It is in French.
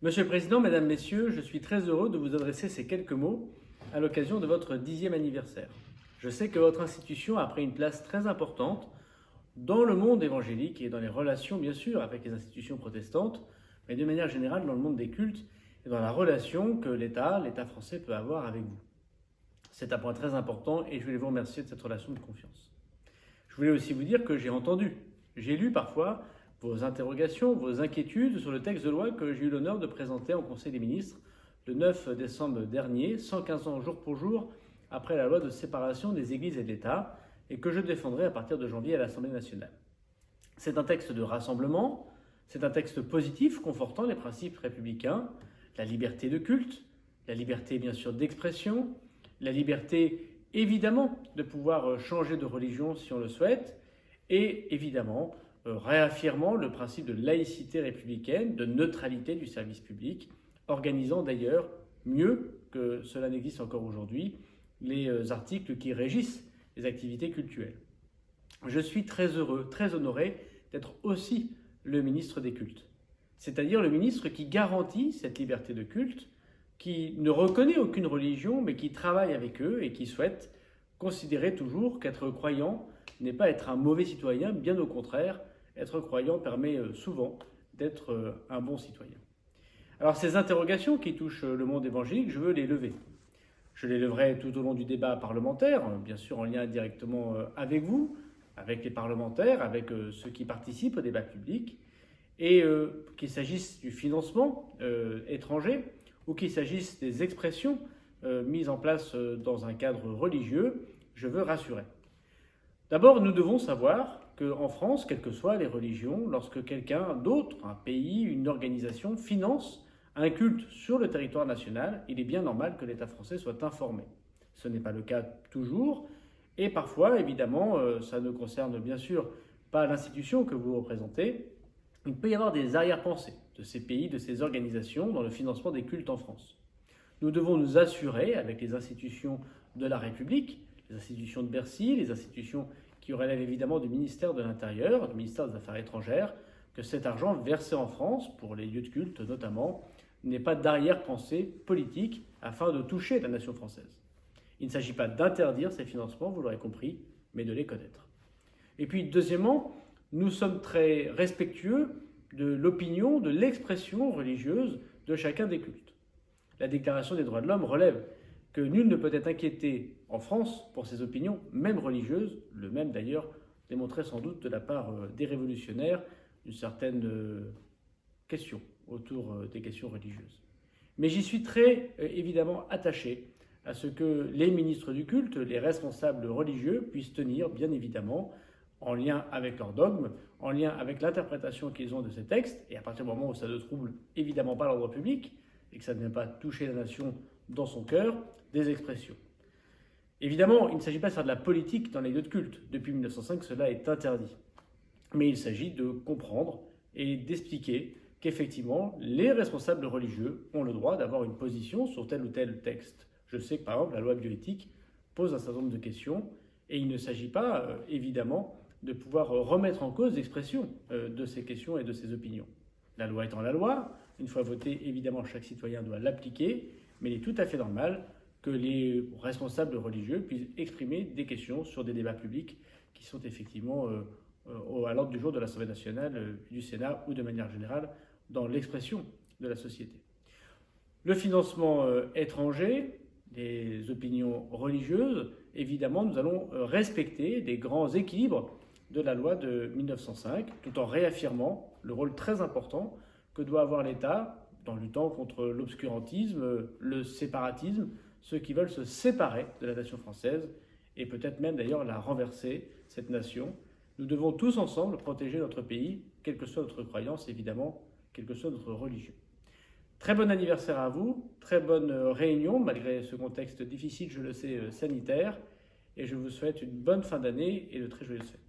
Monsieur le Président, Mesdames, Messieurs, je suis très heureux de vous adresser ces quelques mots à l'occasion de votre 10e anniversaire. Je sais que votre institution a pris une place très importante dans le monde évangélique et dans les relations, bien sûr, avec les institutions protestantes, mais de manière générale dans le monde des cultes et dans la relation que l'État français peut avoir avec vous. C'est un point très important et je voulais vous remercier de cette relation de confiance. Je voulais aussi vous dire que j'ai lu parfois vos interrogations, vos inquiétudes sur le texte de loi que j'ai eu l'honneur de présenter en Conseil des ministres le 9 décembre dernier, 115 ans jour pour jour après la loi de séparation des églises et de l'État, et que je défendrai à partir de janvier à l'Assemblée nationale. C'est un texte de rassemblement, c'est un texte positif confortant les principes républicains, la liberté de culte, la liberté bien sûr d'expression, la liberté évidemment de pouvoir changer de religion si on le souhaite, et évidemment réaffirmant le principe de laïcité républicaine, de neutralité du service public, organisant d'ailleurs mieux que cela n'existe encore aujourd'hui les articles qui régissent les activités cultuelles. Je suis très heureux, très honoré d'être aussi le ministre des cultes, c'est-à-dire le ministre qui garantit cette liberté de culte, qui ne reconnaît aucune religion, mais qui travaille avec eux et qui souhaite considérer toujours qu'être croyant n'est pas être un mauvais citoyen, bien au contraire, être croyant permet souvent d'être un bon citoyen. Alors ces interrogations qui touchent le monde évangélique, je veux les lever. Je les leverai tout au long du débat parlementaire, bien sûr en lien directement avec vous, avec les parlementaires, avec ceux qui participent au débat public, et qu'il s'agisse du financement étranger ou qu'il s'agisse des expressions mises en place dans un cadre religieux, je veux rassurer. D'abord, nous devons savoir qu'en France, quelles que soient les religions, lorsque quelqu'un d'autre, un pays, une organisation, finance un culte sur le territoire national, il est bien normal que l'État français soit informé. Ce n'est pas le cas toujours, et parfois, évidemment, ça ne concerne bien sûr pas l'institution que vous représentez. Il peut y avoir des arrière-pensées de ces pays, de ces organisations dans le financement des cultes en France. Nous devons nous assurer, avec les institutions de la République, les institutions de Bercy, les institutions qui relèvent évidemment du ministère de l'Intérieur, du ministère des Affaires étrangères, que cet argent versé en France, pour les lieux de culte notamment, n'ait pas d'arrière-pensée politique afin de toucher la nation française. Il ne s'agit pas d'interdire ces financements, vous l'aurez compris, mais de les connaître. Et puis, deuxièmement, nous sommes très respectueux de l'opinion, de l'expression religieuse de chacun des cultes. La Déclaration des droits de l'homme relève que nul ne peut être inquiété en France pour ses opinions, même religieuses, le même d'ailleurs démontré sans doute de la part des révolutionnaires une certaine question autour des questions religieuses. Mais j'y suis très évidemment attaché à ce que les ministres du culte, les responsables religieux puissent tenir bien évidemment en lien avec leurs dogmes, en lien avec l'interprétation qu'ils ont de ces textes, et à partir du moment où ça ne trouble évidemment pas l'ordre public, et que ça ne vient pas toucher la nation dans son cœur, des expressions. Évidemment, il ne s'agit pas de faire de la politique dans les lieux de culte. Depuis 1905, cela est interdit. Mais il s'agit de comprendre et d'expliquer qu'effectivement, les responsables religieux ont le droit d'avoir une position sur tel ou tel texte. Je sais que par exemple, la loi bioéthique pose un certain nombre de questions, et il ne s'agit pas, évidemment, de pouvoir remettre en cause l'expression de ces questions et de ces opinions. La loi étant la loi, une fois votée, évidemment, chaque citoyen doit l'appliquer, mais il est tout à fait normal que les responsables religieux puissent exprimer des questions sur des débats publics qui sont effectivement à l'ordre du jour de l'Assemblée nationale, du Sénat ou de manière générale dans l'expression de la société. Le financement étranger, des opinions religieuses, évidemment, nous allons respecter les grands équilibres de la loi de 1905, tout en réaffirmant le rôle très important que doit avoir l'État dans luttant contre l'obscurantisme, le séparatisme, ceux qui veulent se séparer de la nation française et peut-être même d'ailleurs la renverser, cette nation. Nous devons tous ensemble protéger notre pays, quelle que soit notre croyance évidemment, quel que soit notre religion. Très bon anniversaire à vous, très bonne réunion malgré ce contexte difficile, je le sais, sanitaire, et je vous souhaite une bonne fin d'année et de très joyeuses fêtes.